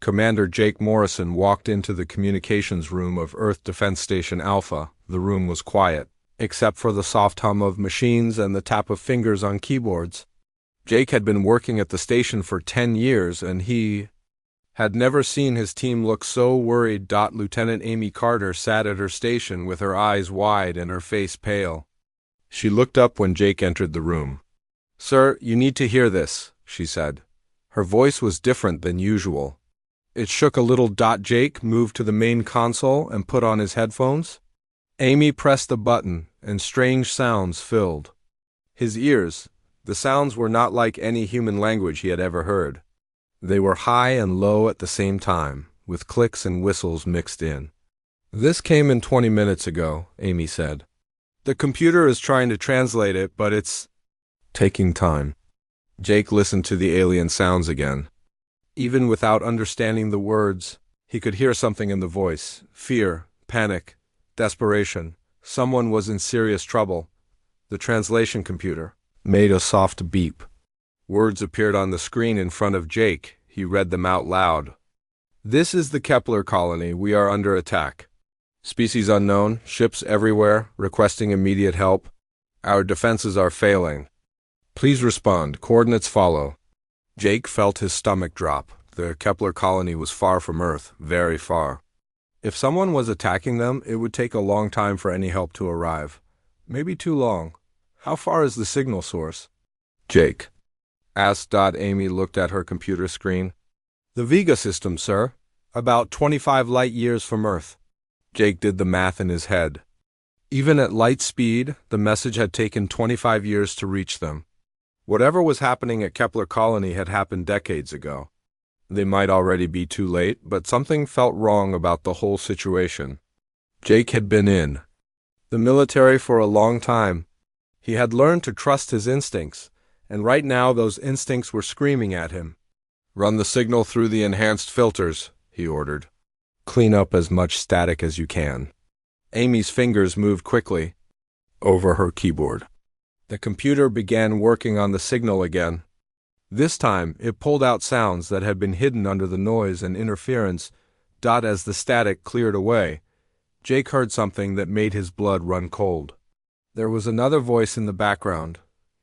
Commander Jake Morrison walked into the communications room of Earth Defense Station Alpha. The room was quiet, except for the soft hum of machines and the tap of fingers on keyboards. Jake had been working at the station for 10 years, and he had never seen his team look so worried. Lieutenant Amy Carter sat at her station with her eyes wide and her face pale. She looked up when Jake entered the room. "Sir, you need to hear this," she said. Her voice was different than usual. It shook a little. Jake moved to the main console and put on his headphones. Amy pressed the button, and strange sounds filled his ears. The sounds were not like any human language he had ever heard. They were high and low at the same time, with clicks and whistles mixed in. "This came in 20 minutes ago," Amy said. "The computer is trying to translate it, but it's taking time." Jake listened to the alien sounds again. Even without understanding the words, he could hear something in the voice: fear, panic, desperation. Someone was in serious trouble. The translation computer made a soft beep. Words appeared on the screen in front of Jake. He read them out loud. "This is the Kepler colony. We are under attack. Species unknown, ships everywhere, requesting immediate help. Our defenses are failing. Please respond. Coordinates follow." Jake felt his stomach drop. The Kepler colony was far from Earth, very far. If someone was attacking them, it would take a long time for any help to arrive. Maybe too long. How far is the signal source? Jake asked. Amy looked at her computer screen. "The Vega system, sir. About 25 light years from Earth." Jake did the math in his head. Even at light speed, the message had taken 25 years to reach them. Whatever was happening at Kepler Colony had happened decades ago. They might already be too late, but something felt wrong about the whole situation. Jake had been in the military for a long time. He had learned to trust his instincts, and right now those instincts were screaming at him. "Run the signal through the enhanced filters," he ordered. "Clean up as much static as you can." Amy's fingers moved quickly over her keyboard. The computer began working on the signal again. This time, it pulled out sounds that had been hidden under the noise and interference. As the static cleared away, Jake heard something that made his blood run cold. There was another voice in the background,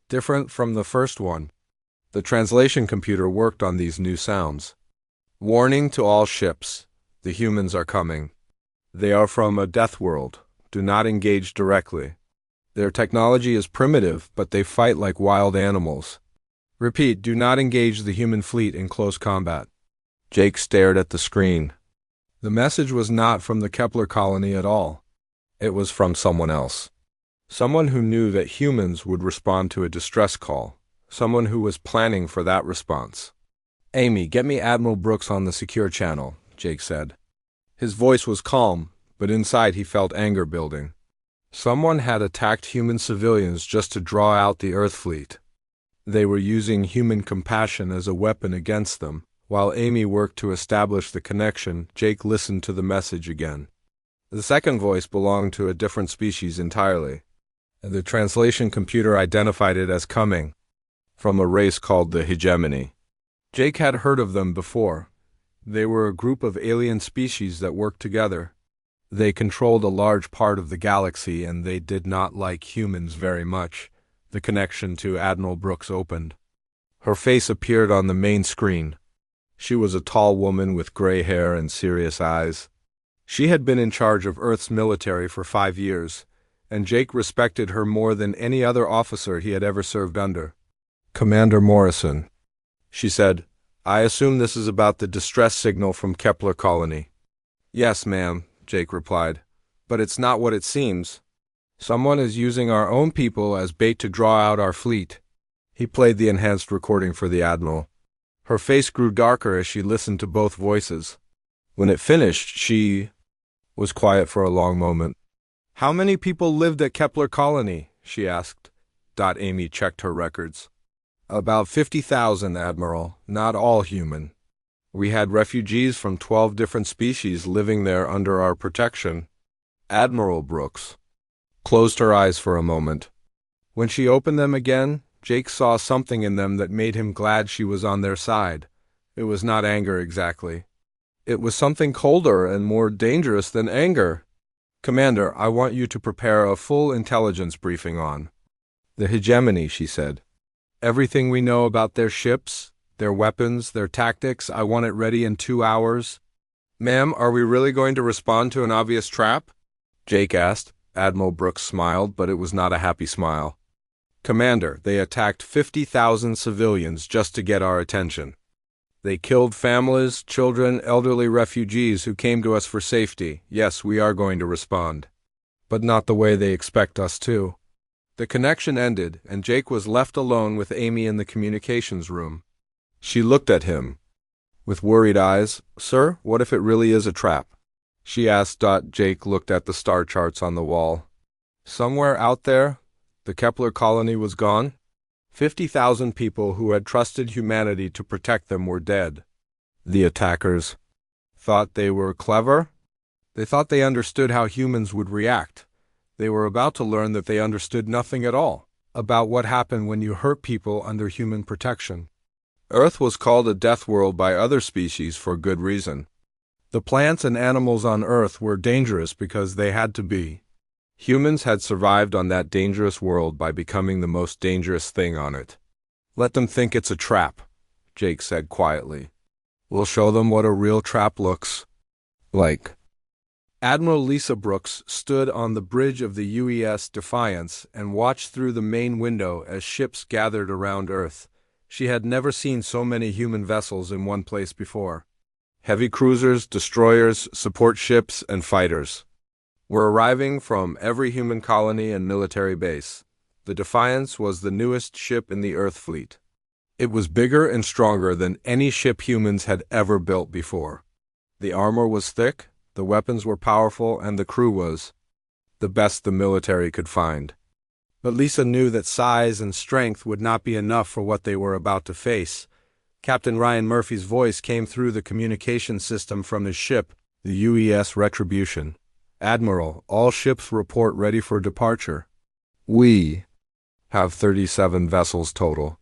different from the first one. The translation computer worked on these new sounds. "Warning to all ships. The humans are coming. They are from a death world. Do not engage directly. Their technology is primitive, but they fight like wild animals. Repeat, do not engage the human fleet in close combat." Jake stared at the screen. The message was not from the Kepler colony at all. It was from someone else. Someone who knew that humans would respond to a distress call. Someone who was planning for that response. "Amy, get me Admiral Brooks on the secure channel," Jake said. His voice was calm, but inside he felt anger building. Someone had attacked human civilians just to draw out the Earth fleet. They were using human compassion as a weapon against them. While Amy worked to establish the connection, Jake listened to the message again. The second voice belonged to a different species entirely. The translation computer identified it as coming from a race called the Hegemony. Jake had heard of them before. They were a group of alien species that worked together. They controlled a large part of the galaxy, and they did not like humans very much. The connection to Admiral Brooks opened. Her face appeared on the main screen. She was a tall woman with gray hair and serious eyes. She had been in charge of Earth's military for 5 years, and Jake respected her more than any other officer he had ever served under. "Commander Morrison," she said, "I assume this is about the distress signal from Kepler Colony." "Yes, ma'am," Jake replied, "but it's not what it seems. Someone is using our own people as bait to draw out our fleet." He played the enhanced recording for the Admiral. Her face grew darker as she listened to both voices. When it finished, she was quiet for a long moment. "How many people lived at Kepler Colony?" she asked. Amy checked her records. "About 50,000, Admiral, not all human. We had refugees from 12 different species living there under our protection." Admiral Brooks closed her eyes for a moment. When she opened them again, Jake saw something in them that made him glad she was on their side. It was not anger exactly. It was something colder and more dangerous than anger. Commander, I want you to prepare a full intelligence briefing on the hegemony, she said. Everything we know about their ships, their weapons, their tactics, I want it ready in 2 hours. Ma'am, are we really going to respond to an obvious trap? Jake asked. Admiral Brooks smiled, but it was not a happy smile. Commander, they attacked 50,000 civilians just to get our attention. They killed families, children, elderly refugees who came to us for safety. Yes, we are going to respond. But not the way they expect us to. The connection ended, and Jake was left alone with Amy in the communications room. She looked at him with worried eyes. Sir, what if it really is a trap? She asked. Jake looked at the star charts on the wall. Somewhere out there, the Kepler colony was gone. 50,000 people who had trusted humanity to protect them were dead. The attackers thought they were clever. They thought they understood how humans would react. They were about to learn that they understood nothing at all about what happened when you hurt people under human protection. Earth was called a death world by other species for good reason. The plants and animals on Earth were dangerous because they had to be. Humans had survived on that dangerous world by becoming the most dangerous thing on it. Let them think it's a trap, Jake said quietly. We'll show them what a real trap looks like. Admiral Lisa Brooks stood on the bridge of the UES Defiance and watched through the main window as ships gathered around Earth. She had never seen so many human vessels in one place before. Heavy cruisers, destroyers, support ships, and fighters were arriving from every human colony and military base. The Defiance was the newest ship in the Earth fleet. It was bigger and stronger than any ship humans had ever built before. The armor was thick, the weapons were powerful, and the crew was the best the military could find. But Lisa knew that size and strength would not be enough for what they were about to face. Captain Ryan Murphy's voice came through the communication system from his ship, the UES Retribution. Admiral, all ships report ready for departure. We have 37 vessels total.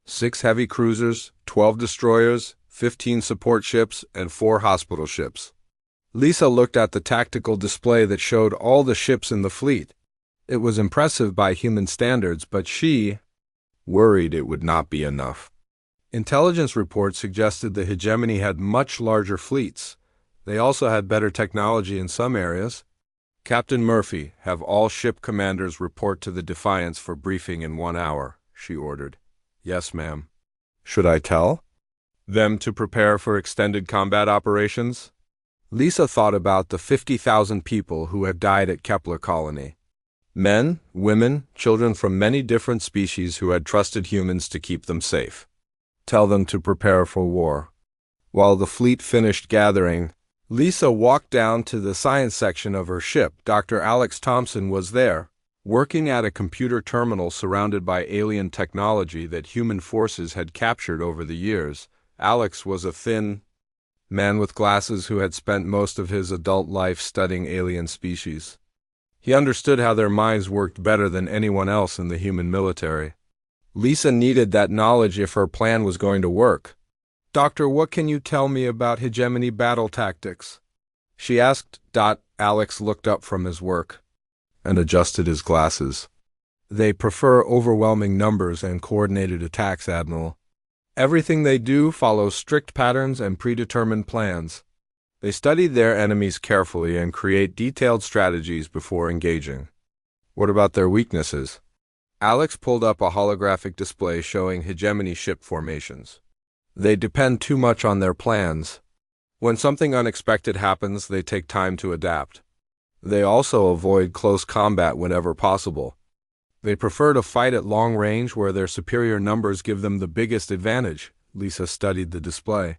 6 heavy cruisers, 12 destroyers, 15 support ships, and 4 hospital ships. Lisa looked at the tactical display that showed all the ships in the fleet. It was impressive by human standards, but she worried it would not be enough. Intelligence reports suggested the hegemony had much larger fleets. They also had better technology in some areas. Captain Murphy, have all ship commanders report to the Defiance for briefing in 1 hour, she ordered. Yes, ma'am. Should I tell them to prepare for extended combat operations? Lisa thought about the 50,000 people who had died at Kepler colony. Men, women, children from many different species who had trusted humans to keep them safe. Tell them to prepare for war. While the fleet finished gathering, Lisa walked down to the science section of her ship. Dr. Alex Thompson was there, working at a computer terminal surrounded by alien technology that human forces had captured over the years. Alex was a thin man with glasses who had spent most of his adult life studying alien species. He understood how their minds worked better than anyone else in the human military. Lisa needed that knowledge if her plan was going to work. Doctor, what can you tell me about hegemony battle tactics? She asked. Alex looked up from his work and adjusted his glasses. They prefer overwhelming numbers and coordinated attacks, Admiral. Everything they do follows strict patterns and predetermined plans. They study their enemies carefully and create detailed strategies before engaging. What about their weaknesses? Alex pulled up a holographic display showing hegemony ship formations. They depend too much on their plans. When something unexpected happens, they take time to adapt. They also avoid close combat whenever possible. They prefer to fight at long range where their superior numbers give them the biggest advantage. Lisa studied the display.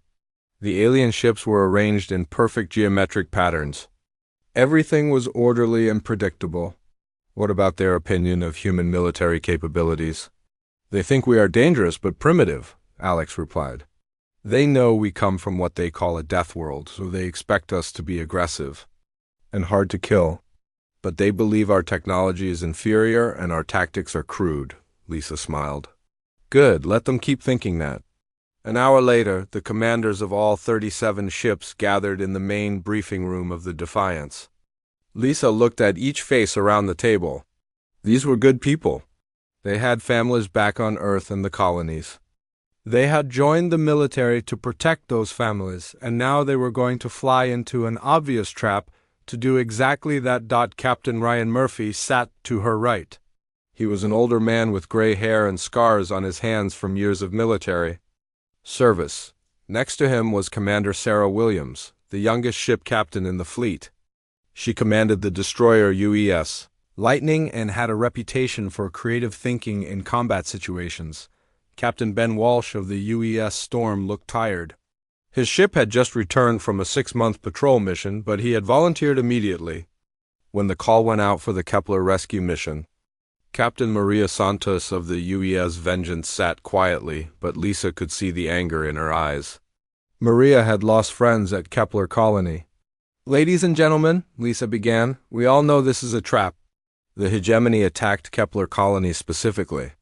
The alien ships were arranged in perfect geometric patterns. Everything was orderly and predictable. What about their opinion of human military capabilities? They think we are dangerous but primitive, Alex replied. They know we come from what they call a death world, so they expect us to be aggressive and hard to kill. But they believe our technology is inferior and our tactics are crude, Lisa smiled. Good, let them keep thinking that. An hour later, the commanders of all 37 ships gathered in the main briefing room of the Defiance. Lisa looked at each face around the table. These were good people. They had families back on Earth and the colonies. They had joined the military to protect those families, and now they were going to fly into an obvious trap to do exactly that. Captain Ryan Murphy sat to her right. He was an older man with gray hair and scars on his hands from years of military service. Next to him was Commander Sarah Williams, the youngest ship captain in the fleet. She commanded the destroyer UES Lightning and had a reputation for creative thinking in combat situations. Captain Ben Walsh of the UES Storm looked tired. His ship had just returned from a 6-month patrol mission, but he had volunteered immediately when the call went out for the Kepler rescue mission. Captain Maria Santos of the UES Vengeance sat quietly, but Lisa could see the anger in her eyes. Maria had lost friends at Kepler Colony. "Ladies and gentlemen," Lisa began, "we all know this is a trap. The hegemony attacked Kepler Colony specifically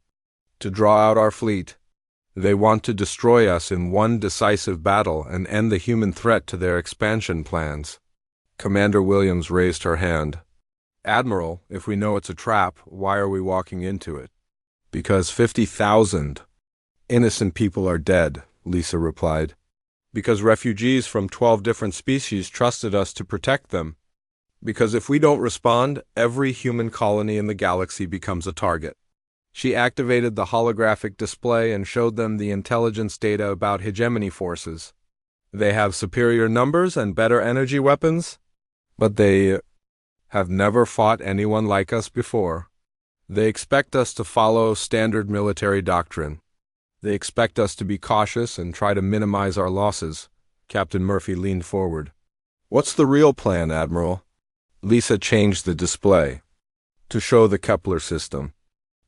to draw out our fleet. They want to destroy us in one decisive battle and end the human threat to their expansion plans." Commander Williams raised her hand. "Admiral, if we know it's a trap, why are we walking into it?" "Because 50,000 innocent people are dead," Lisa replied. "Because refugees from 12 different species trusted us to protect them. Because if we don't respond, every human colony in the galaxy becomes a target." She activated the holographic display and showed them the intelligence data about hegemony forces. "They have superior numbers and better energy weapons, but they have never fought anyone like us before. They expect us to follow standard military doctrine. They expect us to be cautious and try to minimize our losses." Captain Murphy leaned forward. "What's the real plan, Admiral?" Lisa changed the display to show the Kepler system.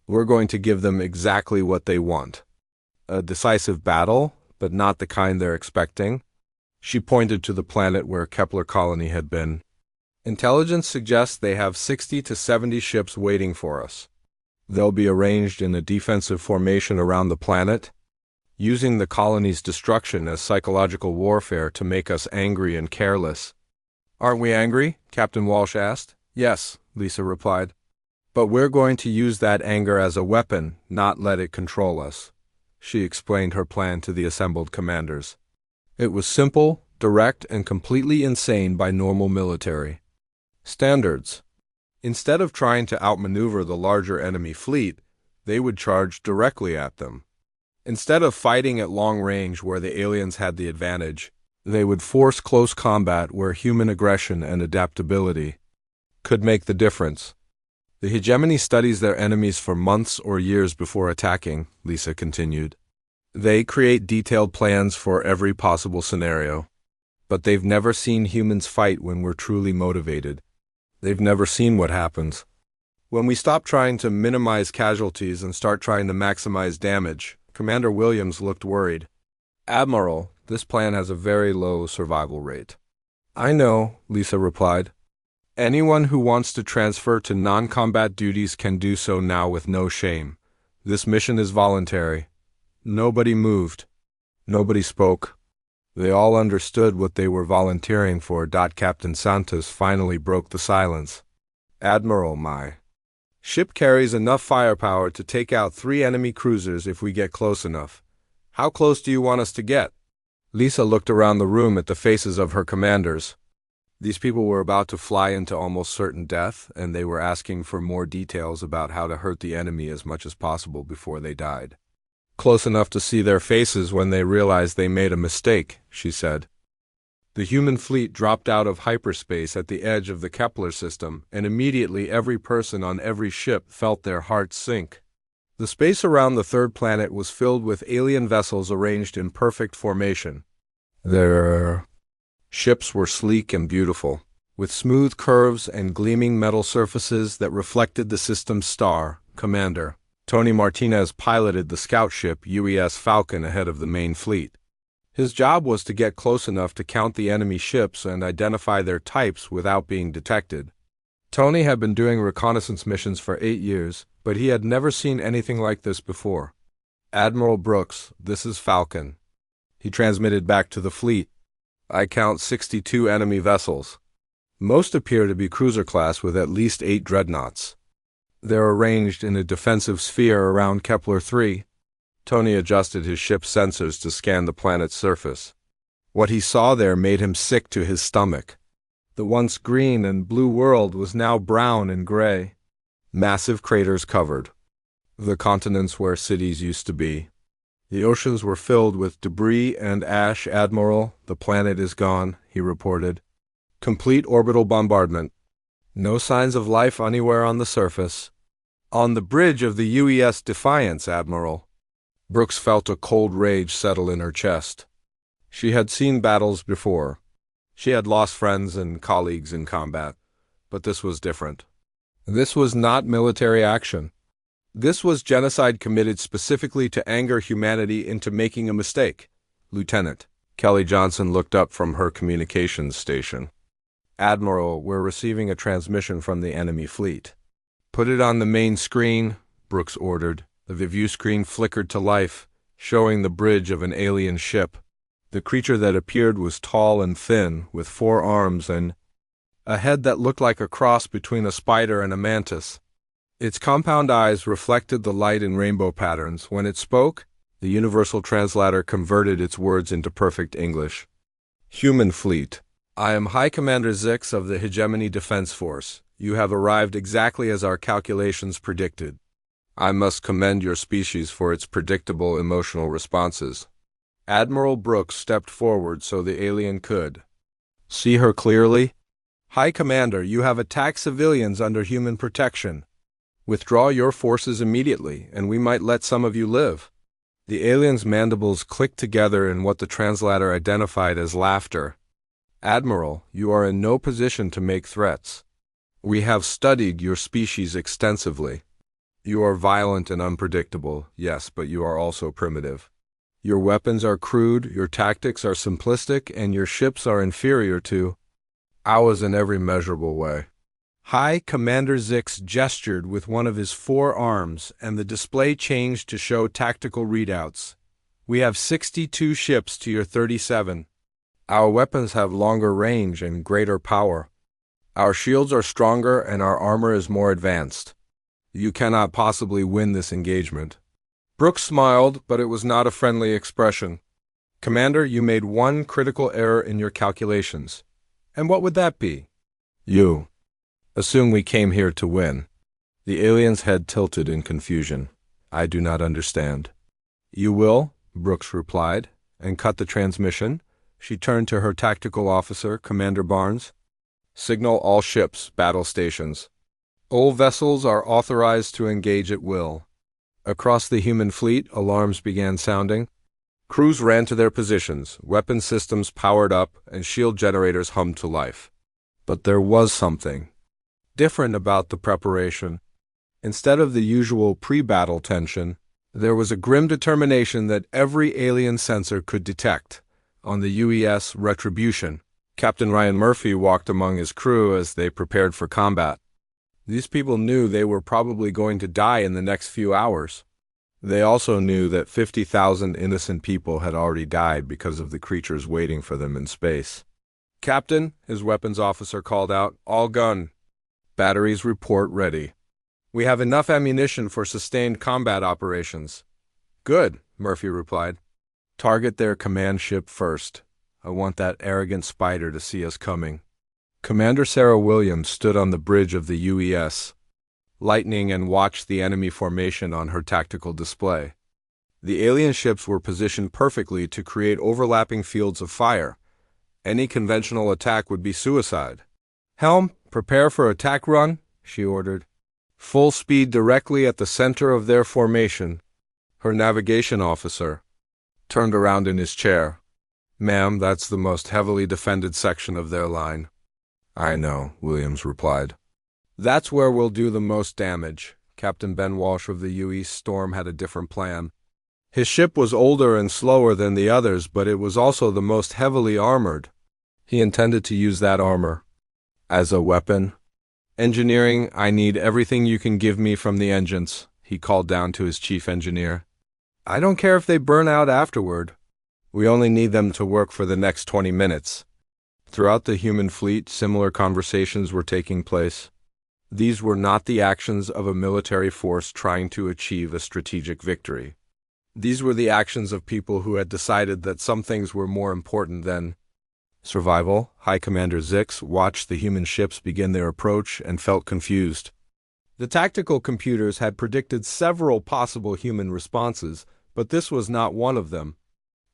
"We're going to give them exactly what they want. A decisive battle, but not the kind they're expecting." She pointed to the planet where Kepler Colony had been. "Intelligence suggests they have 60 to 70 ships waiting for us. They'll be arranged in a defensive formation around the planet, using the colony's destruction as psychological warfare to make us angry and careless." "Aren't we angry?" Captain Walsh asked. "Yes," Lisa replied. "But we're going to use that anger as a weapon, not let it control us." She explained her plan to the assembled commanders. It was simple, direct, and completely insane by normal military standards. Instead of trying to outmaneuver the larger enemy fleet, they would charge directly at them. Instead of fighting at long range where the aliens had the advantage, they would force close combat where human aggression and adaptability could make the difference. "The hegemony studies their enemies for months or years before attacking," Lisa continued. "They create detailed plans for every possible scenario. But they've never seen humans fight when we're truly motivated. They've never seen what happens when we stop trying to minimize casualties and start trying to maximize damage." Commander Williams looked worried. "Admiral, this plan has a very low survival rate." "I know," Lisa replied. "Anyone who wants to transfer to non-combat duties can do so now with no shame. This mission is voluntary." Nobody moved. Nobody spoke. They all understood what they were volunteering for. Captain Santos finally broke the silence. "Admiral, my ship carries enough firepower to take out 3 enemy cruisers if we get close enough. How close do you want us to get?" Lisa looked around the room at the faces of her commanders. These people were about to fly into almost certain death, and they were asking for more details about how to hurt the enemy as much as possible before they died. "Close enough to see their faces when they realized they made a mistake," she said. The human fleet dropped out of hyperspace at the edge of the Kepler system, and immediately every person on every ship felt their hearts sink. The space around the third planet was filled with alien vessels arranged in perfect formation. Their ships were sleek and beautiful, with smooth curves and gleaming metal surfaces that reflected the system's star, Commander. Tony Martinez piloted the scout ship UES Falcon ahead of the main fleet. His job was to get close enough to count the enemy ships and identify their types without being detected. Tony had been doing reconnaissance missions for 8 years, but he had never seen anything like this before. "Admiral Brooks, this is Falcon. He transmitted back to the fleet. I count 62 enemy vessels. Most appear to be cruiser class with at least 8 dreadnoughts. They're arranged in a defensive sphere around Kepler 3. Tony adjusted his ship's sensors to scan the planet's surface. What he saw there made him sick to his stomach. The once green and blue world was now brown and gray. Massive craters covered the continents where cities used to be. The oceans were filled with debris and ash. Admiral, the planet is gone, he reported. Complete orbital bombardment. No signs of life anywhere on the surface. On the bridge of the UES Defiance, Admiral. Brooks felt a cold rage settle in her chest. She had seen battles before. She had lost friends and colleagues in combat. But this was different. This was not military action. This was genocide committed specifically to anger humanity into making a mistake. Lieutenant Kelly Johnson looked up from her communications station. Admiral, we're receiving a transmission from the enemy fleet. Put it on the main screen, Brooks ordered. The view screen flickered to life, showing the bridge of an alien ship. The creature that appeared was tall and thin, with 4 arms and a head that looked like a cross between a spider and a mantis. Its compound eyes reflected the light in rainbow patterns. When it spoke, the universal translator converted its words into perfect English. Human fleet. I am High Commander Zix of the Hegemony Defense Force. You have arrived exactly as our calculations predicted. I must commend your species for its predictable emotional responses. Admiral Brooks stepped forward so the alien could see her clearly. High Commander, you have attacked civilians under human protection. Withdraw your forces immediately, and we might let some of you live. The alien's mandibles clicked together in what the translator identified as laughter. Admiral, you are in no position to make threats. We have studied your species extensively. You are violent and unpredictable, yes, but you are also primitive. Your weapons are crude, your tactics are simplistic, and your ships are inferior to ours in every measurable way. High Commander Zix gestured with one of his 4 arms, and the display changed to show tactical readouts. We have 62 ships to your 37. Our weapons have longer range and greater power. Our shields are stronger and our armor is more advanced. You cannot possibly win this engagement. Brooks smiled, but it was not a friendly expression. Commander, you made one critical error in your calculations. And what would that be? You assume we came here to win. The alien's head tilted in confusion. I do not understand. You will, Brooks replied, and cut the transmission. She turned to her tactical officer, Commander Barnes. Signal all ships, battle stations. All vessels are authorized to engage at will. Across the human fleet, alarms began sounding. Crews ran to their positions, weapon systems powered up, and shield generators hummed to life. But there was something different about the preparation. Instead of the usual pre-battle tension, there was a grim determination that every alien sensor could detect. On the UES Retribution, Captain Ryan Murphy walked among his crew as they prepared for combat. These people knew they were probably going to die in the next few hours. They also knew that 50,000 innocent people had already died because of the creatures waiting for them in space. Captain, his weapons officer called out, all gun. Batteries report ready. We have enough ammunition for sustained combat operations. Good, Murphy replied. Target their command ship first. I want that arrogant spider to see us coming. Commander Sarah Williams stood on the bridge of the UES, lightning, and watched the enemy formation on her tactical display. The alien ships were positioned perfectly to create overlapping fields of fire. Any conventional attack would be suicide. Helm, prepare for attack run, she ordered. Full speed directly at the center of their formation. Her navigation officer turned around in his chair. Ma'am, that's the most heavily defended section of their line. I know, Williams replied. That's where we'll do the most damage. Captain Ben Walsh of the UE Storm had a different plan. His ship was older and slower than the others, but it was also the most heavily armored. He intended to use that armor as a weapon. Engineering, I need everything you can give me from the engines, he called down to his chief engineer. I don't care if they burn out afterward. We only need them to work for the next 20 minutes. Throughout the human fleet, similar conversations were taking place. These were not the actions of a military force trying to achieve a strategic victory. These were the actions of people who had decided that some things were more important than survival. High Commander Zix watched the human ships begin their approach and felt confused. The tactical computers had predicted several possible human responses, but this was not one of them.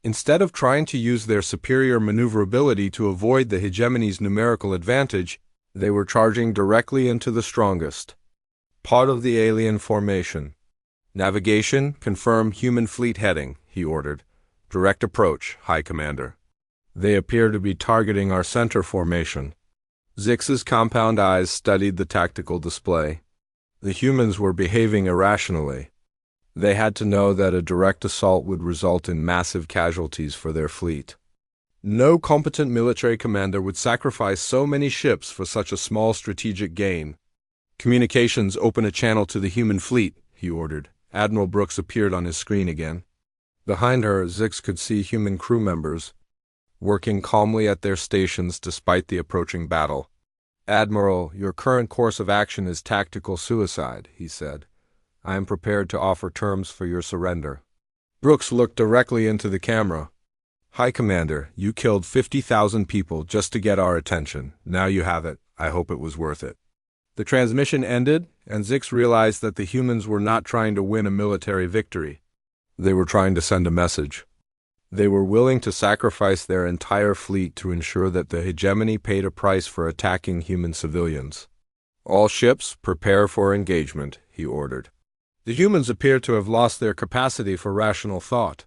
Instead of trying to use their superior maneuverability to avoid the hegemony's numerical advantage, they were charging directly into the strongest part of the alien formation. Navigation, confirm human fleet heading, he ordered. Direct approach, High Commander. They appear to be targeting our center formation. Zix's compound eyes studied the tactical display. The humans were behaving irrationally. They had to know that a direct assault would result in massive casualties for their fleet. No competent military commander would sacrifice so many ships for such a small strategic gain. Communications, open a channel to the human fleet, he ordered. Admiral Brooks appeared on his screen again. Behind her, Zix could see human crew members, working calmly at their stations despite the approaching battle. Admiral, your current course of action is tactical suicide, he said. I am prepared to offer terms for your surrender. Brooks looked directly into the camera. High Commander, you killed 50,000 people just to get our attention. Now you have it. I hope it was worth it. The transmission ended, and Zix realized that the humans were not trying to win a military victory. They were trying to send a message. They were willing to sacrifice their entire fleet to ensure that the hegemony paid a price for attacking human civilians. All ships, prepare for engagement, he ordered. The humans appeared to have lost their capacity for rational thought.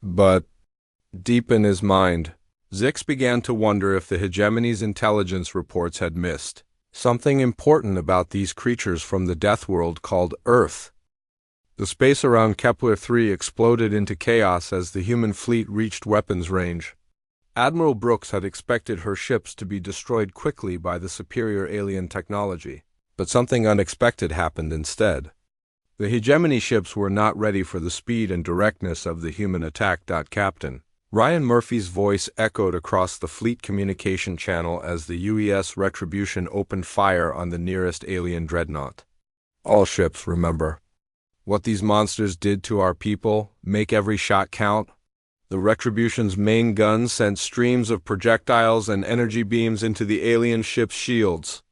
But, deep in his mind, Zix began to wonder if the hegemony's intelligence reports had missed something important about these creatures from the death world called Earth. The space around Kepler 3 exploded into chaos as the human fleet reached weapons range. Admiral Brooks had expected her ships to be destroyed quickly by the superior alien technology, but something unexpected happened instead. The hegemony ships were not ready for the speed and directness of the human attack. Captain Ryan Murphy's voice echoed across the fleet communication channel as the UES Retribution opened fire on the nearest alien dreadnought. All ships, remember. What these monsters did to our people, make every shot count. The Retribution's main guns sent streams of projectiles and energy beams into the alien ship's shields.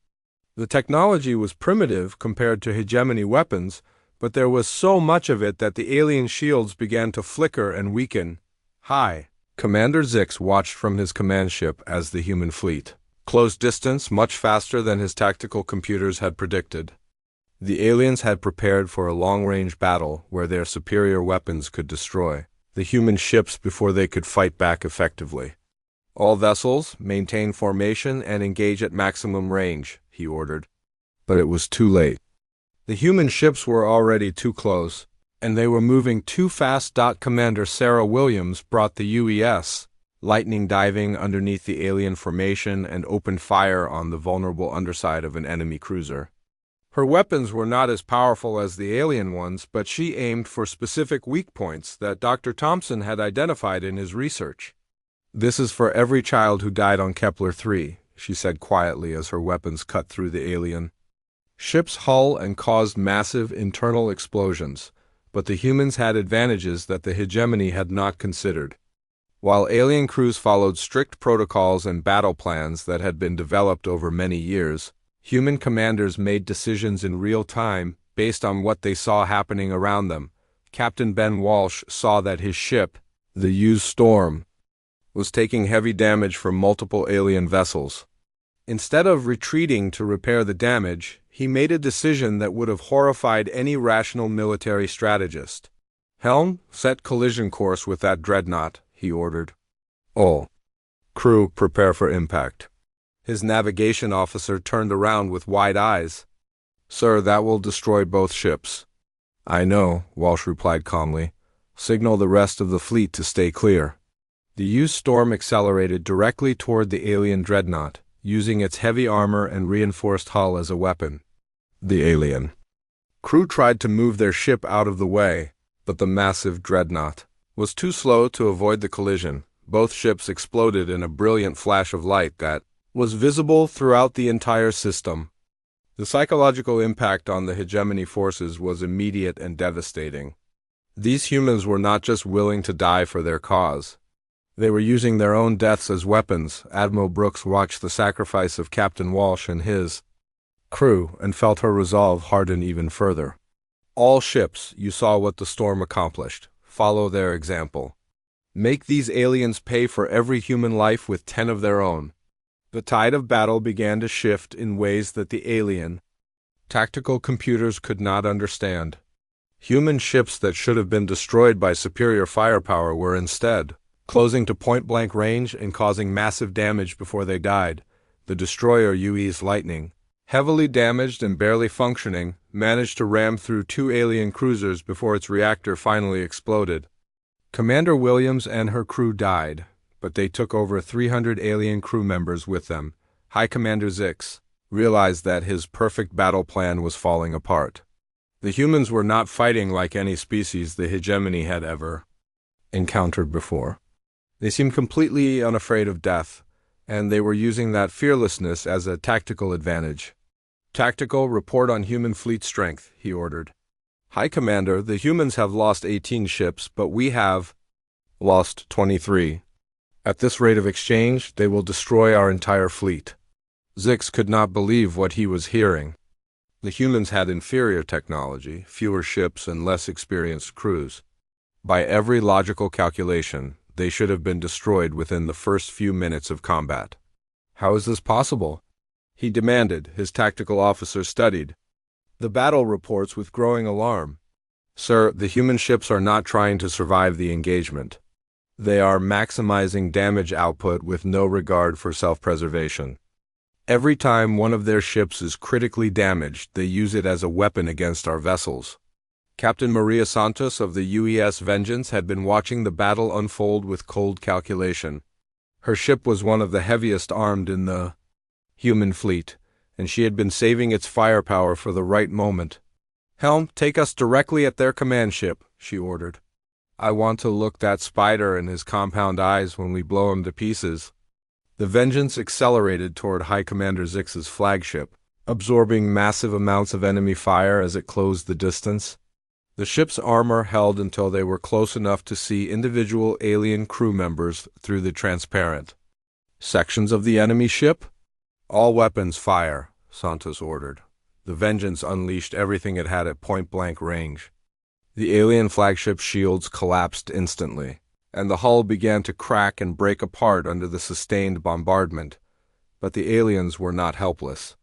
The technology was primitive compared to hegemony weapons, but there was so much of it that the alien shields began to flicker and weaken. High Commander Zix watched from his command ship as the human fleet closed distance much faster than his tactical computers had predicted. The aliens had prepared for a long-range battle where their superior weapons could destroy the human ships before they could fight back effectively. All vessels, maintain formation and engage at maximum range, he ordered. But it was too late. The human ships were already too close, and they were moving too fast. Commander Sarah Williams brought the UES, lightning diving underneath the alien formation and opened fire on the vulnerable underside of an enemy cruiser. Her weapons were not as powerful as the alien ones, but she aimed for specific weak points that Dr. Thompson had identified in his research. This is for every child who died on Kepler 3, she said quietly as her weapons cut through the alien ship's hull and caused massive internal explosions. But the humans had advantages that the hegemony had not considered. While alien crews followed strict protocols and battle plans that had been developed over many years, human commanders made decisions in real time based on what they saw happening around them. Captain Ben Walsh saw that his ship, the U Storm, was taking heavy damage from multiple alien vessels. Instead of retreating to repair the damage, he made a decision that would have horrified any rational military strategist. Helm, set collision course with that dreadnought, he ordered. All crew, prepare for impact. His navigation officer turned around with wide eyes. Sir, that will destroy both ships. I know, Walsh replied calmly. Signal the rest of the fleet to stay clear. The U Storm accelerated directly toward the alien dreadnought, using its heavy armor and reinforced hull as a weapon. The alien crew tried to move their ship out of the way, but the massive dreadnought was too slow to avoid the collision. Both ships exploded in a brilliant flash of light that was visible throughout the entire system. The psychological impact on the hegemony forces was immediate and devastating. These humans were not just willing to die for their cause. They were using their own deaths as weapons. Admiral Brooks watched the sacrifice of Captain Walsh and his crew and felt her resolve harden even further. All ships, you saw what the storm accomplished. Follow their example. Make these aliens pay for every human life with 10 of their own. The tide of battle began to shift in ways that the alien tactical computers could not understand. Human ships that should have been destroyed by superior firepower were instead closing to point-blank range and causing massive damage before they died. The destroyer UE's Lightning, heavily damaged and barely functioning, managed to ram through 2 alien cruisers before its reactor finally exploded. Commander Williams and her crew died, but they took over 300 alien crew members with them. High Commander Zix realized that his perfect battle plan was falling apart. The humans were not fighting like any species the hegemony had ever encountered before. They seemed completely unafraid of death, and they were using that fearlessness as a tactical advantage. Tactical, report on human fleet strength, he ordered. High Commander, the humans have lost 18 ships, but we have lost 23. At this rate of exchange, they will destroy our entire fleet. Zix could not believe what he was hearing. The humans had inferior technology, fewer ships, and less experienced crews. By every logical calculation, they should have been destroyed within the first few minutes of combat. How is this possible? He demanded. His tactical officer studied the battle reports with growing alarm. Sir, the human ships are not trying to survive the engagement. They are maximizing damage output with no regard for self-preservation. Every time one of their ships is critically damaged, they use it as a weapon against our vessels. Captain Maria Santos of the UES Vengeance had been watching the battle unfold with cold calculation. Her ship was one of the heaviest armed in the human fleet, and she had been saving its firepower for the right moment. Helm, take us directly at their command ship, she ordered. I want to look that spider in his compound eyes when we blow him to pieces. The Vengeance accelerated toward High Commander Zix's flagship, absorbing massive amounts of enemy fire as it closed the distance. The ship's armor held until they were close enough to see individual alien crew members through the transparent sections of the enemy ship. All weapons fire, Santos ordered. The Vengeance unleashed everything it had at point-blank range. The alien flagship's shields collapsed instantly, and the hull began to crack and break apart under the sustained bombardment. But the aliens were not helpless.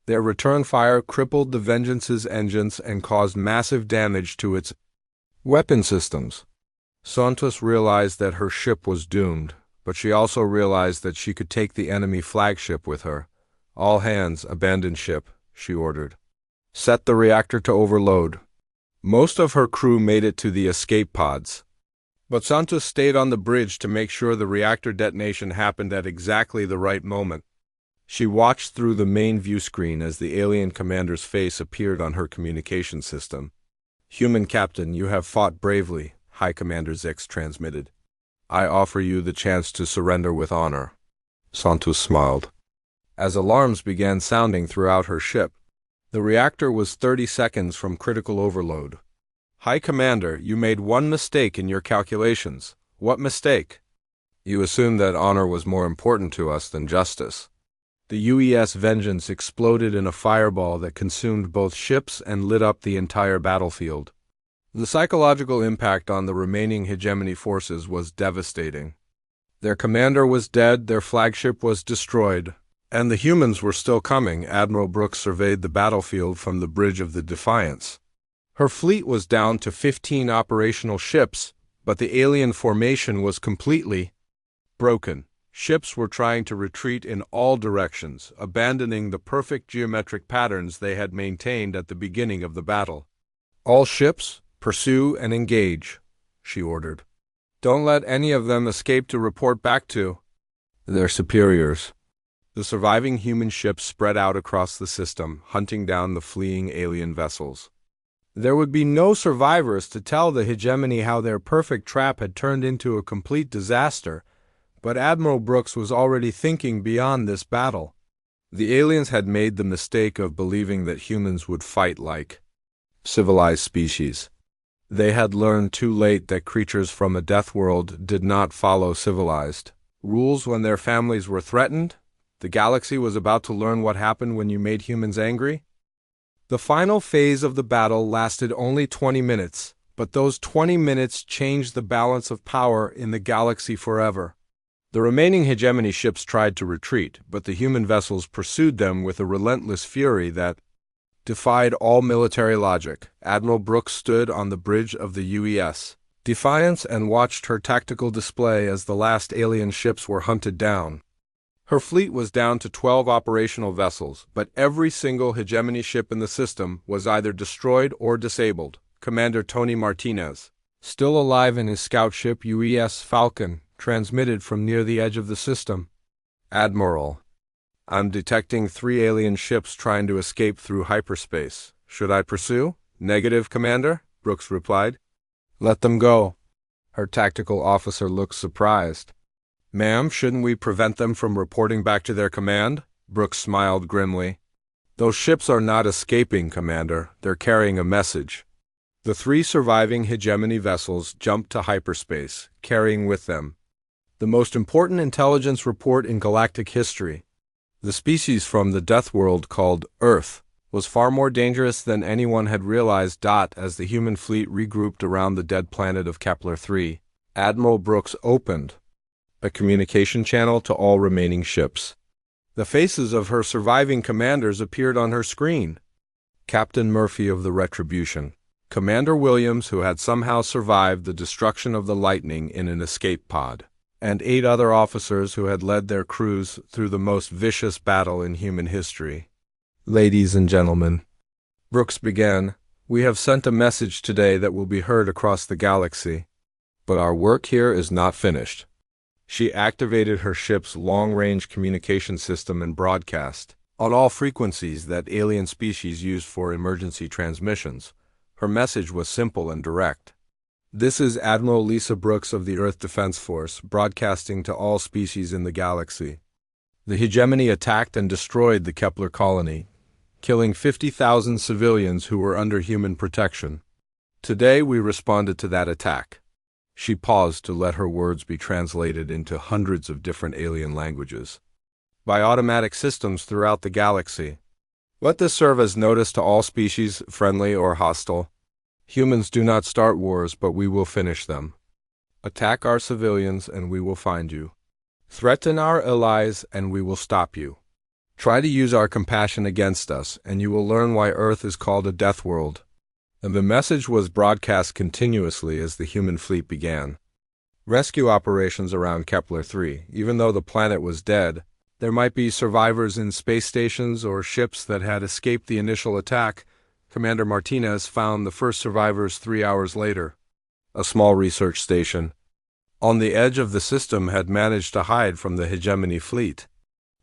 Their return fire crippled the Vengeance's engines and caused massive damage to its weapon systems. Santos realized that her ship was doomed, but she also realized that she could take the enemy flagship with her. All hands, abandon ship, she ordered. Set the reactor to overload. Most of her crew made it to the escape pods, but Santos stayed on the bridge to make sure the reactor detonation happened at exactly the right moment. She watched through the main view screen as the alien commander's face appeared on her communication system. Human Captain, you have fought bravely, High Commander Zix transmitted. I offer you the chance to surrender with honor. Santos smiled. As alarms began sounding throughout her ship, the reactor was 30 seconds from critical overload. High Commander, you made one mistake in your calculations. What mistake? You assumed that honor was more important to us than justice. The UES Vengeance exploded in a fireball that consumed both ships and lit up the entire battlefield. The psychological impact on the remaining hegemony forces was devastating. Their commander was dead, their flagship was destroyed, and the humans were still coming. Admiral Brooks surveyed the battlefield from the bridge of the Defiance. Her fleet was down to 15 operational ships, but the alien formation was completely broken. Ships were trying to retreat in all directions, abandoning the perfect geometric patterns they had maintained at the beginning of the battle. All ships, pursue and engage, she ordered. Don't let any of them escape to report back to their superiors. The surviving human ships spread out across the system, hunting down the fleeing alien vessels. There would be no survivors to tell the hegemony how their perfect trap had turned into a complete disaster, but Admiral Brooks was already thinking beyond this battle. The aliens had made the mistake of believing that humans would fight like civilized species. They had learned too late that creatures from a death world did not follow civilized rules when their families were threatened. The galaxy was about to learn what happened when you made humans angry. The final phase of the battle lasted only 20 minutes, but those 20 minutes changed the balance of power in the galaxy forever. The remaining hegemony ships tried to retreat, but the human vessels pursued them with a relentless fury that defied all military logic. Admiral Brooks stood on the bridge of the UES Defiance and watched her tactical display as the last alien ships were hunted down. Her fleet was down to 12 operational vessels, but every single hegemony ship in the system was either destroyed or disabled. Commander Tony Martinez, still alive in his scout ship UES Falcon, transmitted from near the edge of the system. Admiral, I'm detecting 3 alien ships trying to escape through hyperspace. Should I pursue? Negative, Commander, Brooks replied. Let them go. Her tactical officer looked surprised. Ma'am, shouldn't we prevent them from reporting back to their command? Brooks smiled grimly. Those ships are not escaping, Commander. They're carrying a message. The 3 surviving hegemony vessels jumped to hyperspace, carrying with them the most important intelligence report in galactic history. The species from the death world called Earth was far more dangerous than anyone had realized. As the human fleet regrouped around the dead planet of Kepler-3, Admiral Brooks opened a communication channel to all remaining ships. The faces of her surviving commanders appeared on her screen. Captain Murphy of the Retribution, Commander Williams, who had somehow survived the destruction of the Lightning in an escape pod, and 8 other officers who had led their crews through the most vicious battle in human history. Ladies and gentlemen, Brooks began, we have sent a message today that will be heard across the galaxy. But our work here is not finished. She activated her ship's long-range communication system and broadcast on all frequencies that alien species used for emergency transmissions. Her message was simple and direct. This is Admiral Lisa Brooks of the Earth Defense Force, broadcasting to all species in the galaxy. The hegemony attacked and destroyed the Kepler colony, killing 50,000 civilians who were under human protection. Today we responded to that attack. She paused to let her words be translated into hundreds of different alien languages by automatic systems throughout the galaxy. Let this serve as notice to all species, friendly or hostile. Humans do not start wars, but we will finish them. Attack our civilians and we will find you. Threaten our allies and we will stop you. Try to use our compassion against us, and you will learn why Earth is called a death world. And the message was broadcast continuously as the human fleet began rescue operations around Kepler-3. Even though the planet was dead, there might be survivors in space stations or ships that had escaped the initial attack. Commander Martinez found the first survivors 3 hours later. A small research station on the edge of the system had managed to hide from the hegemony fleet.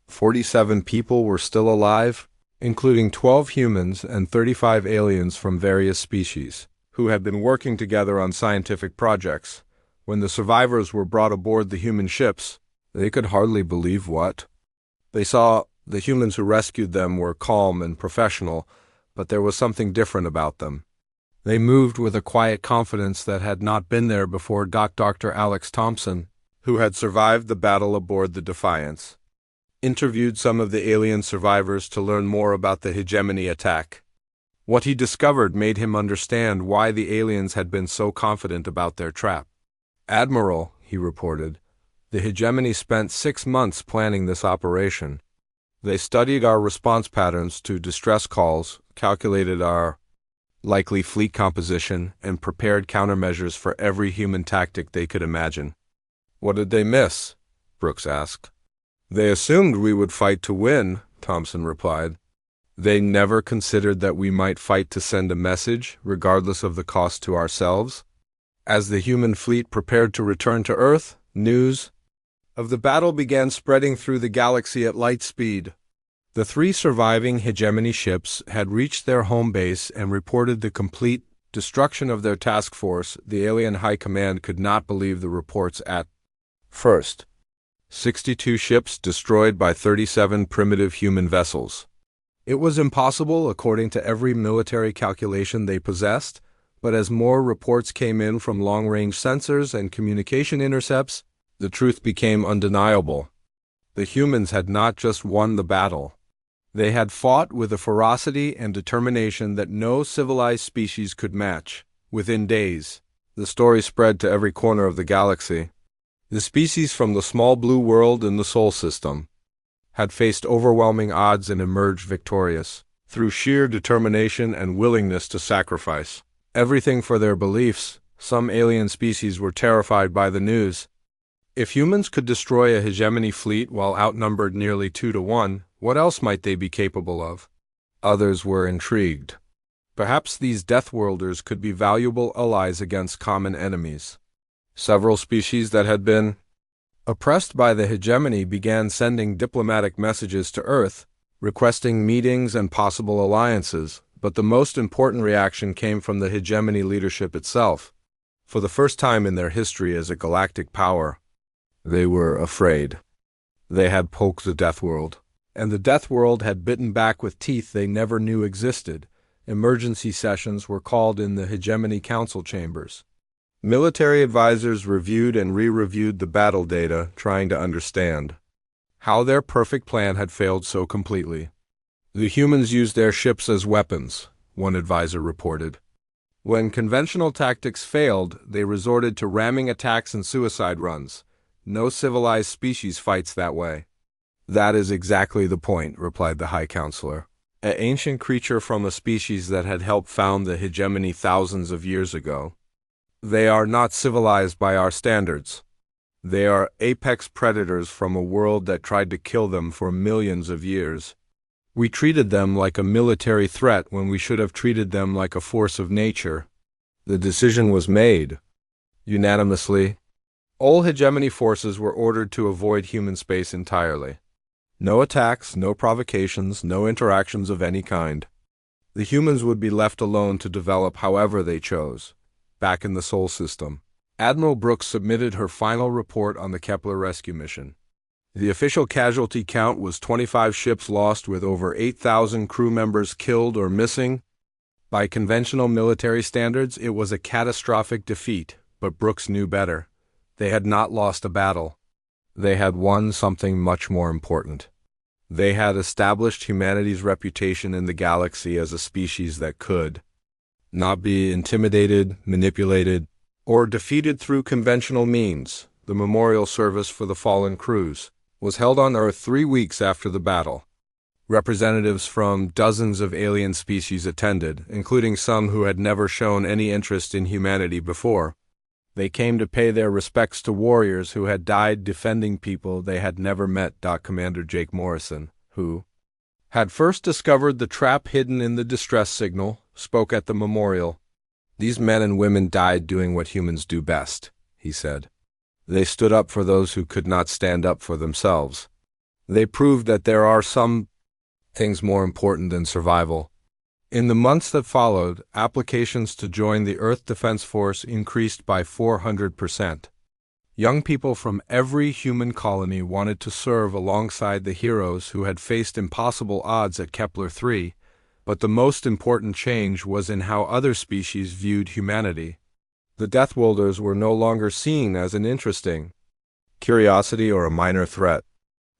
47 people were still alive, including 12 humans and 35 aliens from various species, who had been working together on scientific projects. When the survivors were brought aboard the human ships, they could hardly believe what they saw. The humans who rescued them were calm and professional, but there was something different about them. They moved with a quiet confidence that had not been there before. Dr. Alex Thompson, who had survived the battle aboard the Defiance, interviewed some of the alien survivors to learn more about the hegemony attack. What he discovered made him understand why the aliens had been so confident about their trap. Admiral, he reported, the hegemony spent 6 months planning this operation. They studied our response patterns to distress calls, calculated our likely fleet composition, and prepared countermeasures for every human tactic they could imagine. What did they miss? Brooks asked. They assumed we would fight to win, Thompson replied. They never considered that we might fight to send a message, regardless of the cost to ourselves. As the human fleet prepared to return to Earth, news of the battle began spreading through the galaxy at light speed. The 3 surviving hegemony ships had reached their home base and reported the complete destruction of their task force, the alien high command could not believe the reports at first. 62 ships destroyed by 37 primitive human vessels. It was impossible according to every military calculation they possessed, but as more reports came in from long-range sensors and communication intercepts, the truth became undeniable. The humans had not just won the battle. They had fought with a ferocity and determination that no civilized species could match. Within days, the story spread to every corner of the galaxy. The species from the small blue world in the Sol system had faced overwhelming odds and emerged victorious, through sheer determination and willingness to sacrifice everything for their beliefs. Some alien species were terrified by the news. If humans could destroy a hegemony fleet while outnumbered nearly 2-1, what else might they be capable of? Others were intrigued. Perhaps these Deathworlders could be valuable allies against common enemies. Several species that had been oppressed by the hegemony began sending diplomatic messages to Earth, requesting meetings and possible alliances, but the most important reaction came from the hegemony leadership itself. For the first time in their history as a galactic power, they were afraid. They had poked the Deathworld, and the Deathworld had bitten back with teeth they never knew existed. Emergency sessions were called in the hegemony council chambers. Military advisors reviewed and re-reviewed the battle data, trying to understand how their perfect plan had failed so completely. The humans used their ships as weapons, one advisor reported. When conventional tactics failed, they resorted to ramming attacks and suicide runs. No civilized species fights that way. That is exactly the point, replied the High Counselor. An ancient creature from a species that had helped found the hegemony thousands of years ago. They are not civilized by our standards. They are apex predators from a world that tried to kill them for millions of years. We treated them like a military threat when we should have treated them like a force of nature. The decision was made. Unanimously, all hegemony forces were ordered to avoid human space entirely. No attacks, no provocations, no interactions of any kind. The humans would be left alone to develop however they chose. Back in the Sol system, Admiral Brooks submitted her final report on the Kepler rescue mission. The official casualty count was 25 ships lost with over 8,000 crew members killed or missing. By conventional military standards, it was a catastrophic defeat, but Brooks knew better. They had not lost a battle. They had won something much more important. They had established humanity's reputation in the galaxy as a species that could not be intimidated, manipulated, or defeated through conventional means. The memorial service for the fallen crews was held on Earth 3 weeks after the battle. Representatives from dozens of alien species attended, including some who had never shown any interest in humanity before. They came to pay their respects to warriors who had died defending people they had never met. Commander Jake Morrison, who had first discovered the trap hidden in the distress signal, spoke at the memorial. These men and women died doing what humans do best, he said. They stood up for those who could not stand up for themselves. They proved that there are some things more important than survival. In the months that followed, applications to join the Earth Defense Force increased by 400%. Young people from every human colony wanted to serve alongside the heroes who had faced impossible odds at Kepler 3, but the most important change was in how other species viewed humanity. The Deathworlders were no longer seen as an interesting curiosity or a minor threat.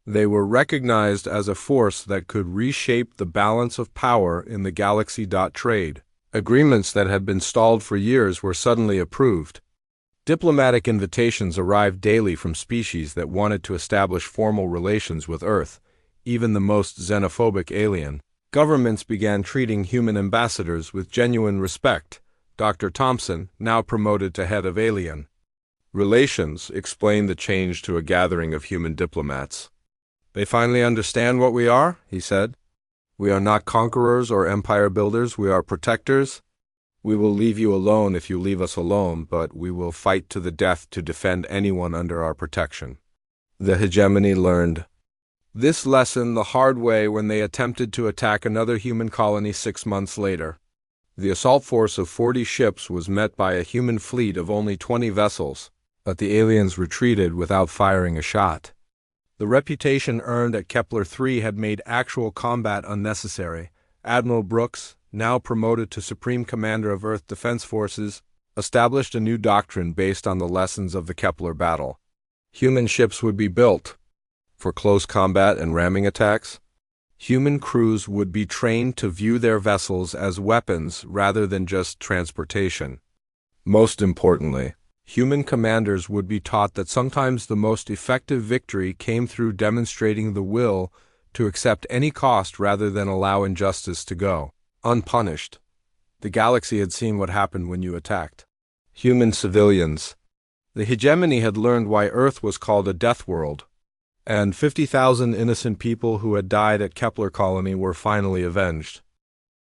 They were recognized as a force that could reshape the balance of power in the galaxy. Trade agreements that had been stalled for years were suddenly approved. Diplomatic invitations arrived daily from species that wanted to establish formal relations with Earth, even the most xenophobic alien. Governments began treating human ambassadors with genuine respect. Dr. Thompson, now promoted to head of alien relations, explained the change to a gathering of human diplomats. They finally understand what we are, he said. We are not conquerors or empire builders, we are protectors. We will leave you alone if you leave us alone, but we will fight to the death to defend anyone under our protection. The hegemony learned this lesson the hard way when they attempted to attack another human colony 6 months later. The assault force of 40 ships was met by a human fleet of only 20 vessels, but the aliens retreated without firing a shot. The reputation earned at Kepler 3 had made actual combat unnecessary. Admiral Brooks, now promoted to Supreme Commander of Earth Defense Forces, established a new doctrine based on the lessons of the Kepler battle. Human ships would be built for close combat and ramming attacks. Human crews would be trained to view their vessels as weapons rather than just transportation. Most importantly, human commanders would be taught that sometimes the most effective victory came through demonstrating the will to accept any cost rather than allow injustice to go unpunished. The galaxy had seen what happened when you attacked human civilians. The hegemony had learned why Earth was called a death world, and 50,000 innocent people who had died at Kepler Colony were finally avenged.